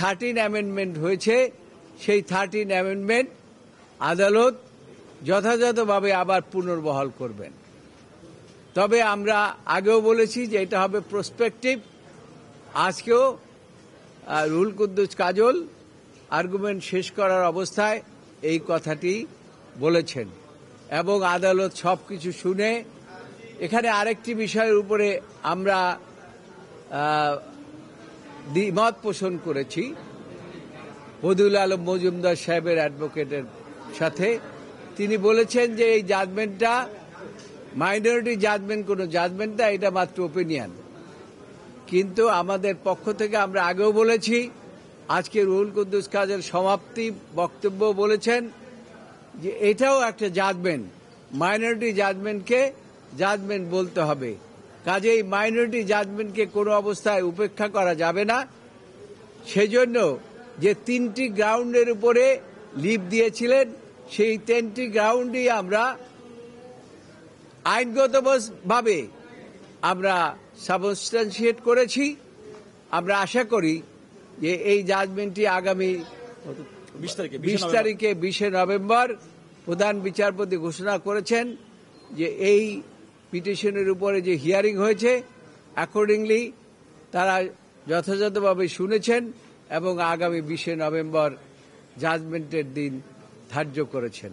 13 amendment হয়েছে, সেই 13 amendment আদালত যথাযথভাবে আবার পুনর্বহাল করবেন। তবে আমরা আগেও বলেছি যে এটা হবে প্রসপেক্টিভ। আজকেও রুহুল কুদ্দুস কাজল আর্গুমেন্ট শেষ করার অবস্থায় এই কথাটি বলেছেন এবং আদালত সবকিছু শুনে এখানে আরেকটি বিষয়ের উপরে আমরা দ্বিমত পোষণ করেছি বদিউল আলম মজুমদার সাহেবের অ্যাডভোকেটের সাথে। তিনি বলেছেন যে এই জাজমেন্টটা মাইনরিটি জাজমেন্ট কোনো জাজমেন্ট না, এটা মাত্র ওপিনিয়ন। কিন্তু আমাদের পক্ষ থেকে আমরা আগেও বলেছি, আজকে রুহুল কুদ্দুস কাজের সমাপ্তি বক্তব্য বলেছেন যে এটাও একটা জাজমেন্ট, মাইনরিটি জাজমেন্টকে জাজমেন্ট বলতে হবে। কাজেই মাইনরিটি জাজমেন্টকে কোনো অবস্থায় উপেক্ষা করা যাবে না। সেজন্য যে 3টি গ্রাউন্ডের উপরে লিভ দিয়েছিলেন, সেই 3টি গ্রাউন্ডই আমরা আইনগতভাবে আমরা সাবস্টান্সিয়েট করেছি। আমরা আশা করি যে এই জাজমেন্টটি আগামী 20 তারিখে 20 নভেম্বর প্রধান বিচারপতি ঘোষণা করেছেন যে এই পিটিশনের উপরে যে হিয়ারিং হয়েছে অ্যাকর্ডিংলি তারা যথাযথভাবে শুনেছেন এবং আগামী 20 নভেম্বর জাজমেন্টের দিন ধার্য করেছেন।